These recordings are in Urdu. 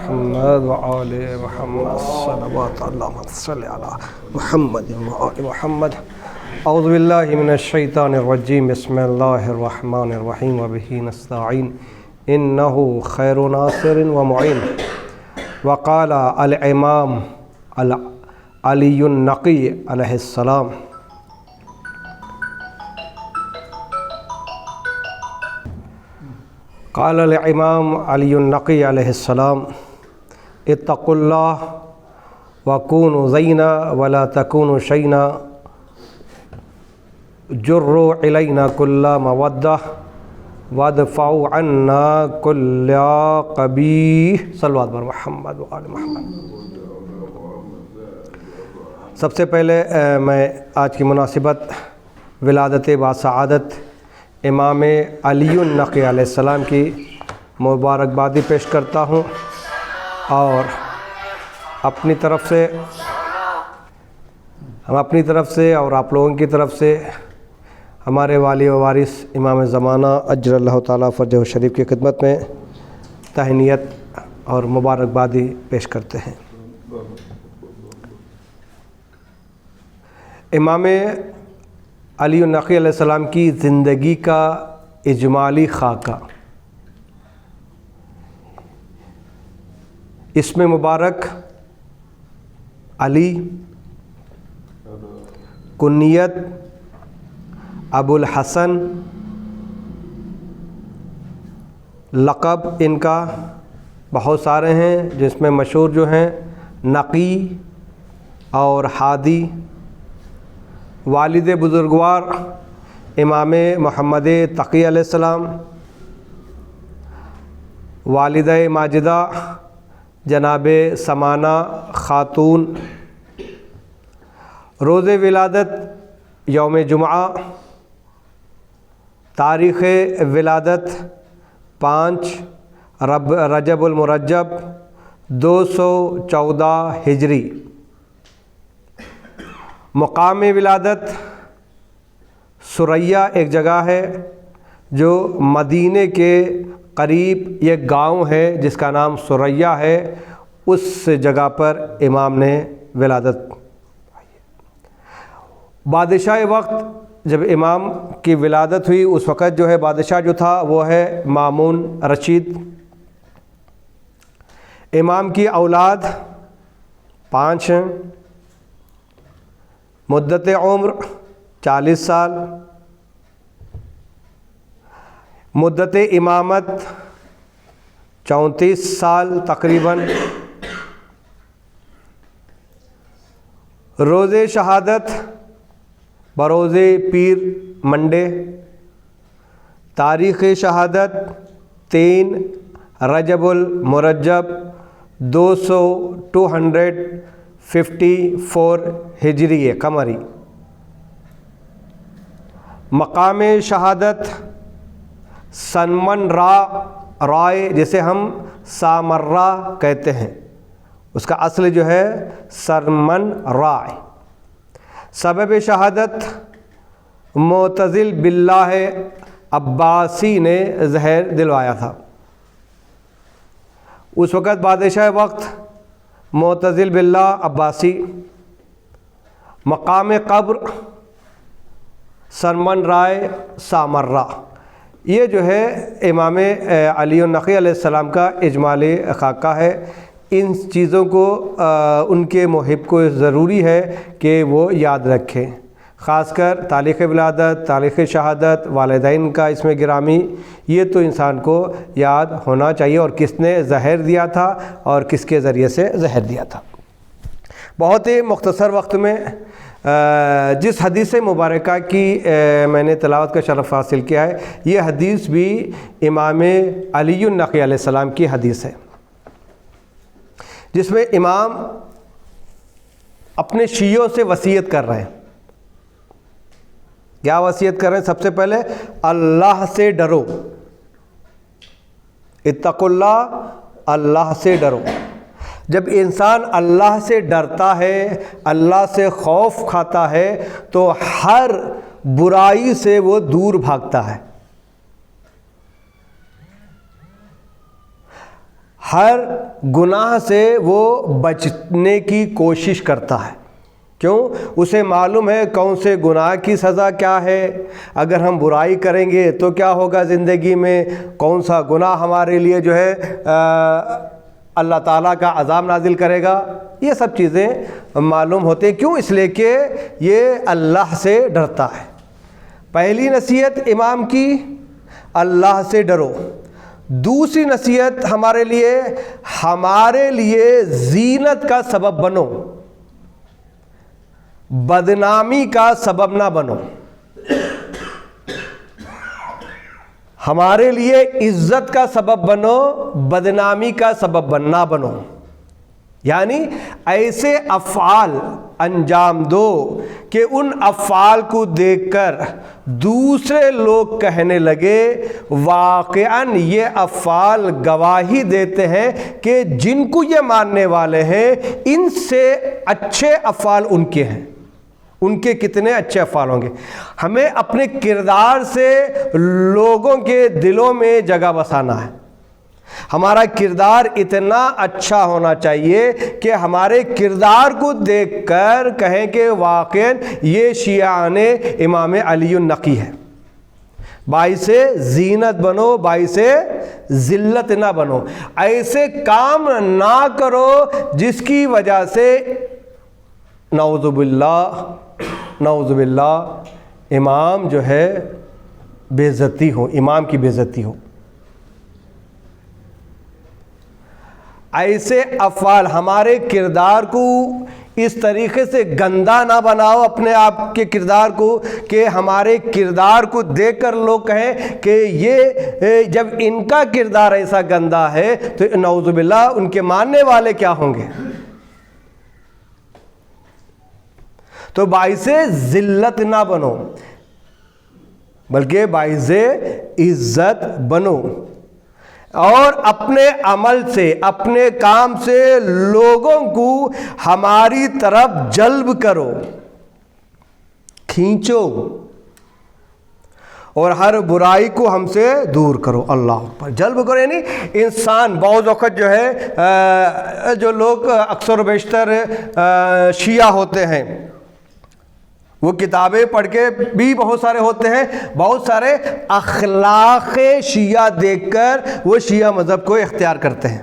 محمد وآل محمد صلوات اللہم صلی علی محمد وآل محمد. اعوذ باللہ من الشیطان الرجیم. بسم اللہ الرحمن الرحیم وبہ نستعین انہ خیر ناصر ومعین. وقال الامام علی النقی علیہ السلام: قال الامام علی النقی علیہ السلام: اتقوا اللہ وکونوا زینا ولا تکونوا شینا جروا الینا کل مودہ وادفعوا عنا کل قبیح. صلوات بر محمد وآل محمد. سب سے پہلے میں آج کی مناسبت ولادت باسعادت امام علی النقی علیہ السلام کی مبارکبادی پیش کرتا ہوں، اور اپنی طرف سے اور آپ لوگوں کی طرف سے ہمارے والی و وارث امام زمانہ اجر اللہ تعالیٰ فرجہ شریف کی خدمت میں تہنیت اور مبارکبادی پیش کرتے ہیں. امام علی النقی علیہ السلام کی زندگی کا اجمالی خاکہ. اسم مبارک علی، کنیت ابو الحسن، لقب ان کا بہت سارے ہیں جس میں مشہور جو ہیں نقی اور ہادی. والد بزرگوار امام محمد تقی علیہ السلام، والدہ ماجدہ جناب سمانہ خاتون. روز ولادت یوم جمعہ. تاریخ ولادت 5 رجب المرجب 214 ہجری. مقام ولادت سریہ ایک جگہ ہے جو مدینے کے قریب ایک گاؤں ہے جس کا نام سریہ ہے. اس جگہ پر امام نے ولادت. بادشاہ وقت جب امام کی ولادت ہوئی اس وقت جو ہے بادشاہ جو تھا وہ ہے مامون رشید. امام کی اولاد 5 ہیں. مدت عمر 40 سال. مدت امامت 34 سال تقریباً. روز شہادت بروز پیر منڈے. تاریخ شہادت 3 رجب المرجب 254 ہجری قمری. مقام شہادت سنمن رائے جسے ہم سامرہ کہتے ہیں، اس کا اصل جو ہے سرمن رائے. سبب شہادت معتزل باللہ عباسی نے زہر دلوایا تھا. اس وقت بادشاہ وقت معتزل باللہ عباسی. مقام قبر سرمن رائے سامرہ. یہ جو ہے امام علی النقی علیہ السلام کا اجمالی خاکہ ہے. ان چیزوں کو ان کے محب کو ضروری ہے کہ وہ یاد رکھیں، خاص کر تاریخ ولادت، تاریخ شہادت، والدین کا اسم گرامی. یہ تو انسان کو یاد ہونا چاہیے، اور کس نے زہر دیا تھا اور کس کے ذریعے سے زہر دیا تھا. بہت ہی مختصر وقت میں جس حدیث مبارکہ کی میں نے تلاوت کا شرف حاصل کیا ہے، یہ حدیث بھی امام علی النقی علیہ السلام کی حدیث ہے، جس میں امام اپنے شیعوں سے وصیت کر رہے ہیں. کیا وصیت کر رہے ہیں؟ سب سے پہلے اللہ سے ڈرو. اتقوا اللہ، اللہ سے ڈرو. جب انسان اللہ سے ڈرتا ہے، اللہ سے خوف کھاتا ہے، تو ہر برائی سے وہ دور بھاگتا ہے. ہر گناہ سے وہ بچنے کی کوشش کرتا ہے. کیوں؟ اسے معلوم ہے کون سے گناہ کی سزا کیا ہے، اگر ہم برائی کریں گے تو کیا ہوگا زندگی میں، کون سا گناہ ہمارے لیے جو ہے اللہ تعالیٰ کا عذاب نازل کرے گا. یہ سب چیزیں معلوم ہوتے ہیں. کیوں؟ اس لیے کہ یہ اللہ سے ڈرتا ہے. پہلی نصیحت امام کی، اللہ سے ڈرو. دوسری نصیحت ہمارے لیے زینت کا سبب بنو، بدنامی کا سبب نہ بنو. ہمارے لیے عزت کا سبب بنو، بدنامی کا سبب نہ بنو. یعنی ایسے افعال انجام دو کہ ان افعال کو دیکھ کر دوسرے لوگ کہنے لگے واقعاً یہ افعال گواہی دیتے ہیں کہ جن کو یہ ماننے والے ہیں ان سے اچھے افعال ان کے ہیں. ان کے کتنے اچھے افعال ہوں گے. ہمیں اپنے کردار سے لوگوں کے دلوں میں جگہ بسانا ہے. ہمارا کردار اتنا اچھا ہونا چاہیے کہ ہمارے کردار کو دیکھ کر کہیں کہ واقعاً یہ شیعان امام علی النقی ہے. باعث زینت بنو، باعث ذلت نہ بنو. ایسے کام نہ کرو جس کی وجہ سے نعوذ باللہ امام جو ہے بے عزتی ہو، امام کی بے عزتی ہو. ایسے افعال، ہمارے کردار کو اس طریقے سے گندا نہ بناؤ اپنے آپ کے کردار کو کہ ہمارے کردار کو دیکھ کر لوگ کہیں کہ یہ جب ان کا کردار ایسا گندا ہے تو نعوذ باللہ ان کے ماننے والے کیا ہوں گے. تو باعث ذلت نہ بنو بلکہ باعث عزت بنو، اور اپنے عمل سے، اپنے کام سے لوگوں کو ہماری طرف جلب کرو، کھینچو، اور ہر برائی کو ہم سے دور کرو. اللہ اکبر. جلب کرو یعنی انسان بعض وقت جو ہے جو لوگ اکثر و بیشتر شیعہ ہوتے ہیں وہ کتابیں پڑھ کے بھی بہت سارے ہوتے ہیں، بہت سارے اخلاق شیعہ دیکھ کر وہ شیعہ مذہب کو اختیار کرتے ہیں.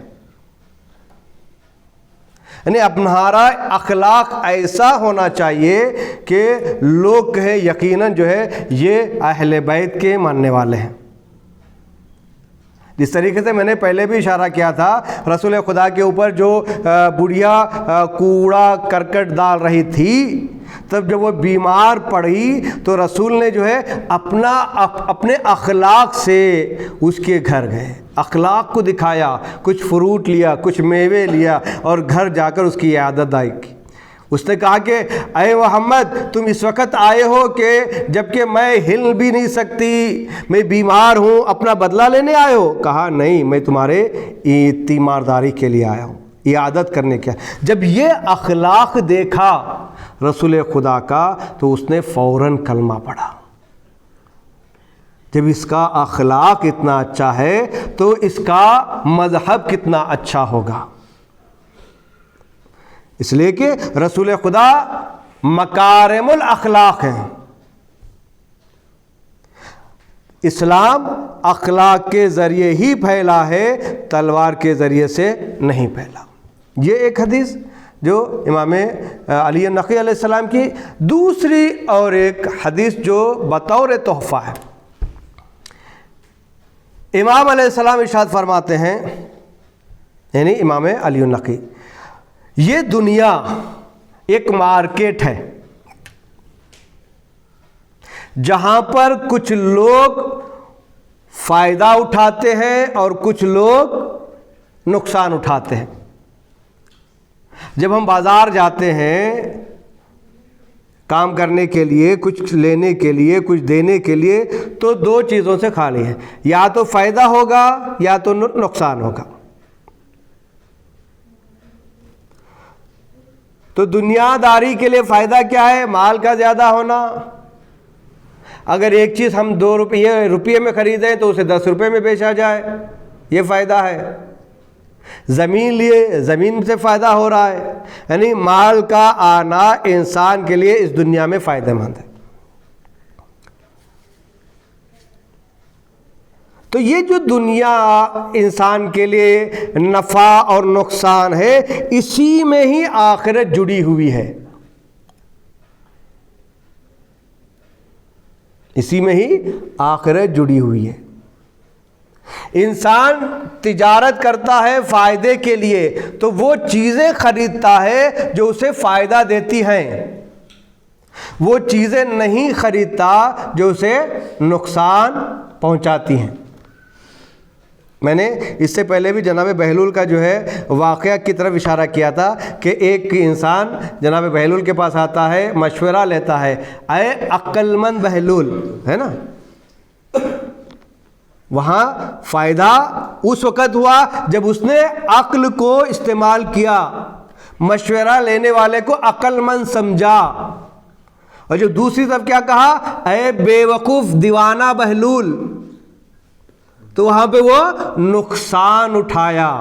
یعنی اپنہارا اخلاق ایسا ہونا چاہیے کہ لوگ کہے یقیناً جو ہے یہ اہل بیت کے ماننے والے ہیں. جس طریقے سے میں نے پہلے بھی اشارہ کیا تھا، رسول خدا کے اوپر جو بڑھیا کوڑا کرکٹ ڈال رہی تھی، تب جب وہ بیمار پڑی تو رسول نے جو ہے اپنے اخلاق سے اس کے گھر گئے، اخلاق کو دکھایا، کچھ فروٹ لیا، کچھ میوے لیا اور گھر جا کر اس کی عیادت کی. اس نے کہا کہ اے محمد تم اس وقت آئے ہو کہ جبکہ میں ہل بھی نہیں سکتی، میں بیمار ہوں، اپنا بدلہ لینے آئے ہو؟ کہا نہیں، میں تمہارے تیمارداری کے لیے آیا ہوں، عیادت کرنے کے. جب یہ اخلاق دیکھا رسول خدا کا تو اس نے فوراً کلمہ پڑھا. جب اس کا اخلاق اتنا اچھا ہے تو اس کا مذہب کتنا اچھا ہوگا. اس لیے کہ رسول خدا مکارم الاخلاق ہیں. اسلام اخلاق کے ذریعے ہی پھیلا ہے، تلوار کے ذریعے سے نہیں پھیلا. یہ ایک حدیث جو امام علی النقی علیہ السلام کی. دوسری اور ایک حدیث جو بطور تحفہ ہے، امام علیہ السلام ارشاد فرماتے ہیں، یعنی امام علی النقی، یہ دنیا ایک مارکیٹ ہے جہاں پر کچھ لوگ فائدہ اٹھاتے ہیں اور کچھ لوگ نقصان اٹھاتے ہیں. جب ہم بازار جاتے ہیں کام کرنے کے لیے، کچھ لینے کے لیے، کچھ دینے کے لیے، تو دو چیزوں سے خالی ہے، یا تو فائدہ ہوگا یا تو نقصان ہوگا. تو دنیا داری کے لیے فائدہ کیا ہے؟ مال کا زیادہ ہونا. اگر ایک چیز ہم 2 روپے میں خریدیں تو اسے 10 روپے میں بیچا جائے، یہ فائدہ ہے. زمین لیے زمین سے فائدہ ہو رہا ہے، یعنی مال کا آنا انسان کے لیے اس دنیا میں فائدہ مند ہے۔ تو یہ جو دنیا انسان کے لیے نفع اور نقصان ہے، اسی میں ہی آخرت جڑی ہوئی ہے، اسی میں ہی آخرت جڑی ہوئی ہے۔ انسان تجارت کرتا ہے فائدے کے لیے تو وہ چیزیں خریدتا ہے جو اسے فائدہ دیتی ہیں، وہ چیزیں نہیں خریدتا جو اسے نقصان پہنچاتی ہیں۔ میں نے اس سے پہلے بھی جناب بہلول کا جو ہے واقعہ کی طرف اشارہ کیا تھا کہ ایک انسان جناب بہلول کے پاس آتا ہے، مشورہ لیتا ہے، اے عقل مند بہلول، ہے نا، وہاں فائدہ اس وقت ہوا جب اس نے عقل کو استعمال کیا، مشورہ لینے والے کو عقل مند سمجھا۔ اور جو دوسری طرف کیا کہا، اے بے وقوف دیوانہ بہلول، تو وہاں پہ وہ نقصان اٹھایا۔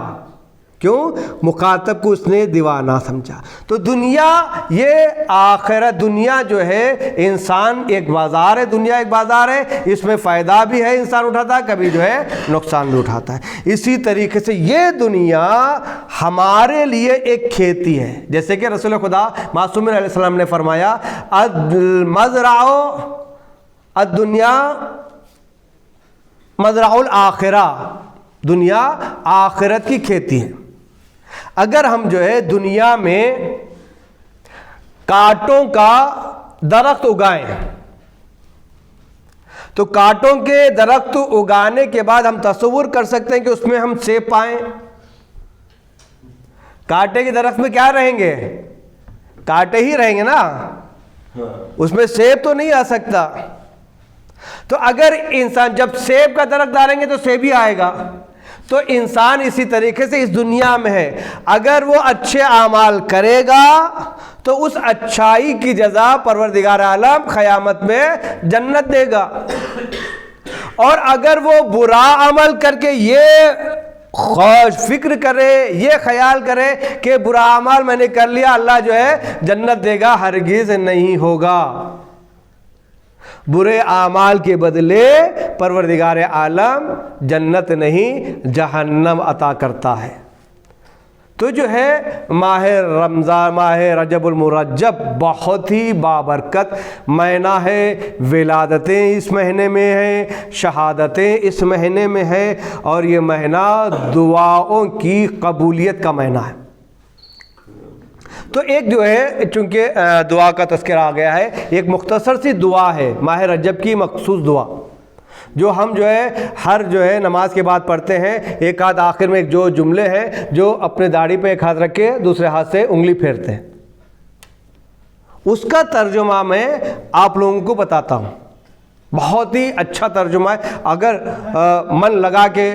کیوں؟ مخاطب کو اس نے دیوانہ سمجھا۔ تو دنیا، یہ آخرت، دنیا جو ہے انسان ایک بازار ہے، دنیا ایک بازار ہے، اس میں فائدہ بھی ہے انسان اٹھاتا ہے، کبھی جو ہے نقصان بھی اٹھاتا ہے۔ اسی طریقے سے یہ دنیا ہمارے لیے ایک کھیتی ہے، جیسے کہ رسول خدا معصوم علیہ السلام نے فرمایا، المزرع الدنیا مزرع الآخرہ، دنیا آخرت کی کھیتی ہے۔ اگر ہم جو ہے دنیا میں کانٹوں کا درخت اگائیں تو کانٹوں کے درخت اگانے کے بعد ہم تصور کر سکتے ہیں کہ اس میں ہم سیب پائیں؟ کانٹے کے درخت میں کیا رہیں گے؟ کانٹے ہی رہیں گے نا، اس میں سیب تو نہیں آ سکتا۔ تو اگر انسان جب سیب کا درخت ڈالیں گے تو سیب ہی آئے گا۔ تو انسان اسی طریقے سے اس دنیا میں ہے، اگر وہ اچھے اعمال کرے گا تو اس اچھائی کی جزا پروردگار عالم قیامت میں جنت دے گا، اور اگر وہ برا عمل کر کے یہ فکر کرے، یہ خیال کرے کہ برا عمل میں نے کر لیا اللہ جو ہے جنت دے گا، ہرگز نہیں ہوگا۔ برے اعمال کے بدلے پروردگار عالم جنت نہیں جہنم عطا کرتا ہے۔ تو جو ہے ماہ رمضان، ماہ رجب المرجب بہت ہی بابرکت مہینہ ہے، ولادتیں اس مہینے میں ہیں، شہادتیں اس مہینے میں ہیں، اور یہ مہینہ دعاؤں کی قبولیت کا مہینہ ہے۔ تو ایک جو ہے چونکہ دعا کا تذکرہ آ گیا ہے، ایک مختصر سی دعا ہے ماہ رجب کی مخصوص دعا، جو ہم جو ہے ہر جو ہے نماز کے بعد پڑھتے ہیں۔ ایک ہاتھ آخر میں ایک جو جملے ہیں جو اپنے داڑھی پہ ایک ہاتھ رکھ کے دوسرے ہاتھ سے انگلی پھیرتے ہیں، اس کا ترجمہ میں آپ لوگوں کو بتاتا ہوں، بہت ہی اچھا ترجمہ ہے۔ اگر من لگا کے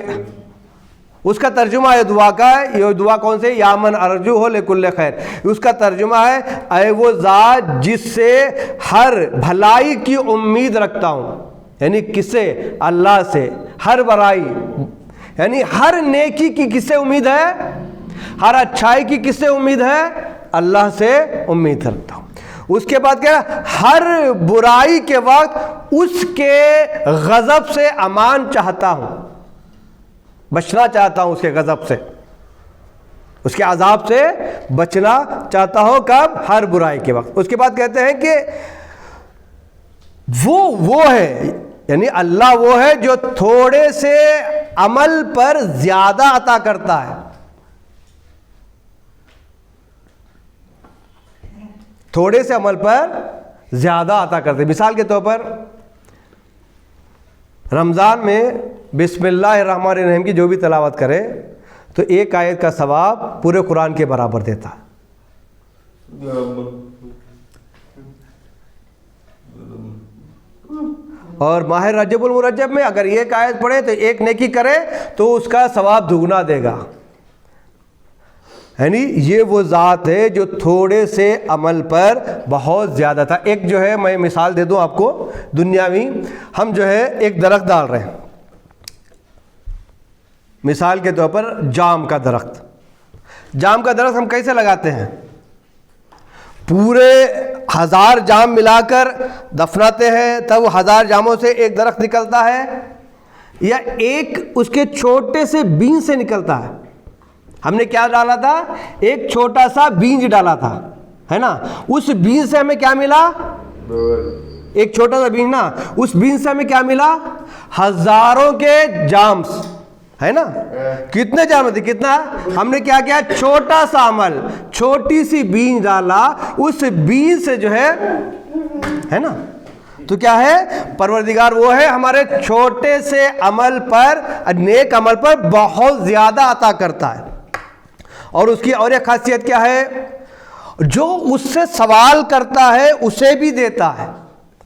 اس کا ترجمہ ہے دعا کا ہے، یہ دعا کون سے؟ یا من ارجو ہو لکل خیر، اس کا ترجمہ ہے اے وہ ذات جس سے ہر بھلائی کی امید رکھتا ہوں، یعنی کس سے؟ اللہ سے۔ ہر برائی یعنی ہر نیکی کی کس سے امید ہے؟ ہر اچھائی کی کس سے امید ہے؟ اللہ سے امید رکھتا ہوں۔ اس کے بعد کیا؟ ہر برائی کے وقت اس کے غضب سے امان چاہتا ہوں، بچنا چاہتا ہوں اس کے غضب سے، اس کے عذاب سے بچنا چاہتا ہوں۔ کب؟ ہر برائی کے وقت۔ اس کے بعد کہتے ہیں کہ وہ ہے، یعنی اللہ وہ ہے جو تھوڑے سے عمل پر زیادہ عطا کرتا ہے، تھوڑے سے عمل پر زیادہ عطا کرتے ہیں۔ مثال کے طور پر رمضان میں بسم اللہ الرحمن الرحیم کی جو بھی تلاوت کرے تو ایک آیت کا ثواب پورے قرآن کے برابر دیتا ہے۔ اور ماہ رجب المرجب میں اگر ایک آیت پڑھے تو ایک نیکی کرے تو اس کا ثواب دگنا دے گا۔ یعنی یہ وہ ذات ہے جو تھوڑے سے عمل پر بہت زیادہ تھا۔ ایک جو ہے میں مثال دے دوں آپ کو دنیاوی، ہم جو ہے ایک درخت ڈال رہے ہیں، مثال کے طور پر جام کا درخت، جام کا درخت ہم کیسے لگاتے ہیں؟ پورے 1000 جام ملا کر دفناتے ہیں، تب وہ 1000 جاموں سے ایک درخت نکلتا ہے، یا ایک اس کے چھوٹے سے بیج سے نکلتا ہے؟ ہم نے کیا ڈالا تھا؟ ایک چھوٹا سا بیج ڈالا تھا، ہے نا، اس بیج سے ہمیں کیا ملا؟ ایک چھوٹا سا بیج نا، اس بیج سے ہمیں کیا ملا؟ ہزاروں کے جامس، ہے نا، کتنے جام تھے؟ کتنا؟ ہم نے کیا کیا؟ چھوٹا سا عمل، چھوٹی سی بیج ڈالا، اس بیج سے جو ہے نا، تو کیا ہے؟ پروردگار وہ ہے ہمارے چھوٹے سے عمل پر، نیک عمل پر بہت زیادہ عطا کرتا ہے۔ اور اس کی اور ایک خاصیت کیا ہے؟ جو اس سے سوال کرتا ہے اسے بھی دیتا ہے۔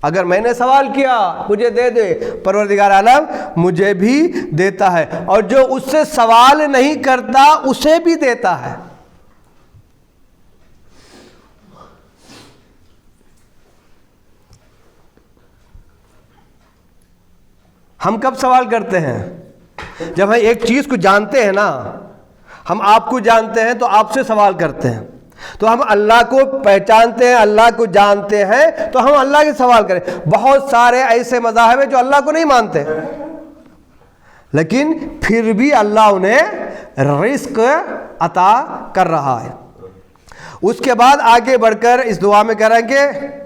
اگر میں نے سوال کیا مجھے دے دے، پروردگار عالم مجھے بھی دیتا ہے، اور جو اس سے سوال نہیں کرتا اسے بھی دیتا ہے۔ ہم کب سوال کرتے ہیں؟ جب ہم ایک چیز کو جانتے ہیں نا، ہم آپ کو جانتے ہیں تو آپ سے سوال کرتے ہیں، تو ہم اللہ کو پہچانتے ہیں، اللہ کو جانتے ہیں تو ہم اللہ کے سوال کریں۔ بہت سارے ایسے مذاہب ہیں جو اللہ کو نہیں مانتے، لیکن پھر بھی اللہ انہیں رزق عطا کر رہا ہے۔ اس کے بعد آگے بڑھ کر اس دعا میں کہہ رہے ہیں کہ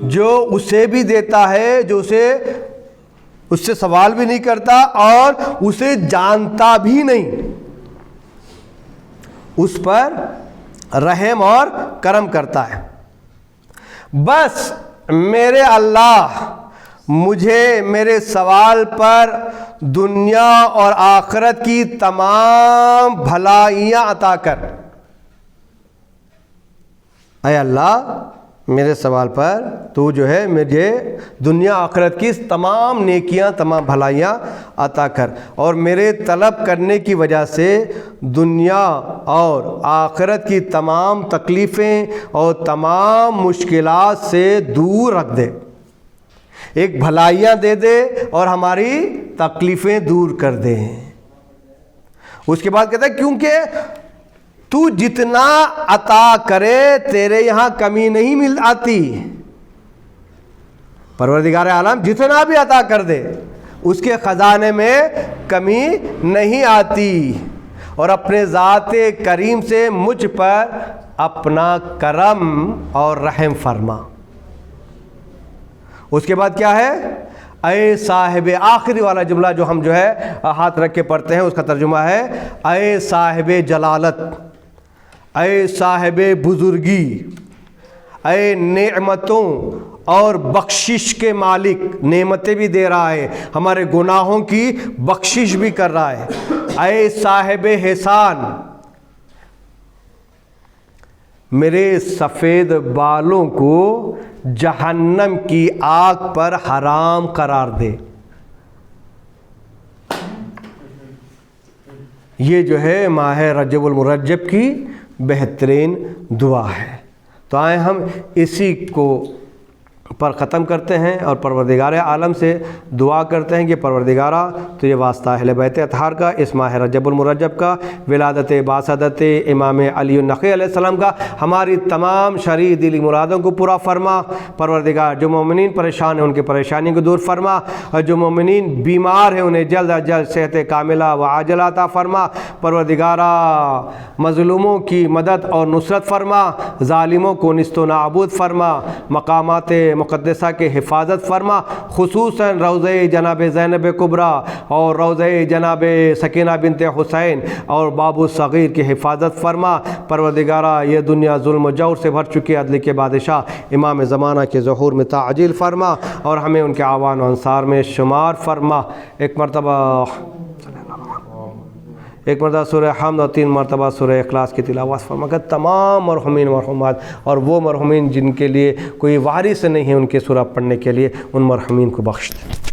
جو اسے بھی دیتا ہے، جو اس سے سوال بھی نہیں کرتا اور اسے جانتا بھی نہیں، اس پر رحم اور کرم کرتا ہے۔ بس میرے اللہ مجھے میرے سوال پر دنیا اور آخرت کی تمام بھلائیاں عطا کر۔ اے اللہ میرے سوال پر تو جو ہے مجھے دنیا آخرت کی تمام نیکیاں، تمام بھلائیاں عطا کر، اور میرے طلب کرنے کی وجہ سے دنیا اور آخرت کی تمام تکلیفیں اور تمام مشکلات سے دور رکھ دے۔ ایک بھلائیاں دے دے اور ہماری تکلیفیں دور کر دے۔ اس کے بعد کہتا ہے کیونکہ تو جتنا عطا کرے تیرے یہاں کمی نہیں مل آتی۔ پروردگار عالم جتنا بھی عطا کر دے اس کے خزانے میں کمی نہیں آتی، اور اپنے ذات کریم سے مجھ پر اپنا کرم اور رحم فرما۔ اس کے بعد کیا ہے؟ اے صاحب، آخری والا جملہ جو ہم جو ہے ہاتھ رکھ کے پڑھتے ہیں اس کا ترجمہ ہے اے صاحب جلالت، اے صاحب بزرگی، اے نعمتوں اور بخشش کے مالک، نعمتیں بھی دے رہا ہے، ہمارے گناہوں کی بخشش بھی کر رہا ہے۔ اے صاحب احسان، میرے سفید بالوں کو جہنم کی آگ پر حرام قرار دے۔ یہ جو ہے ماہ رجب المرجب کی بہترین دعا ہے۔ تو آئیں ہم اسی کو پر ختم کرتے ہیں اور پروردگار عالم سے دعا کرتے ہیں کہ پروردگارہ تو یہ واسطہ اہل بیت اطہار کا، اس ماہ رجب المرجب کا، ولادت باسعادت امام علی النقی علیہ السلام کا، ہماری تمام شرعی دلی مرادوں کو پورا فرما۔ پروردگار جو مومنین پریشان ہیں ان کی پریشانی کو دور فرما، اور جو مومنین بیمار ہیں انہیں جلد از جلد صحت کاملہ و عاجلہ عطا فرما۔ پروردگارہ مظلوموں کی مدد اور نصرت فرما، ظالموں کو نیست و نابود فرما، مقامات مقدسہ کے حفاظت فرما، خصوصاً روضہ جناب زینب کبریٰ اور روضہ جناب سکینہ بنت حسین اور بابو صغیر کی حفاظت فرما۔ پروردگارہ یہ دنیا ظلم و جور سے بھر چکی عدل کے بادشاہ امام زمانہ کے ظہور میں تعجیل فرما، اور ہمیں ان کے اعوان و انصار میں شمار فرما۔ ایک مرتبہ سورہ حمد اور 3 مرتبہ سورہ اخلاص کی تلاوت فرما کر تمام مرحومین مرحومات اور وہ مرحومین جن کے لیے کوئی وارث نہیں ہے ان کے سورہ پڑھنے کے لیے ان مرحومین کو بخش دے۔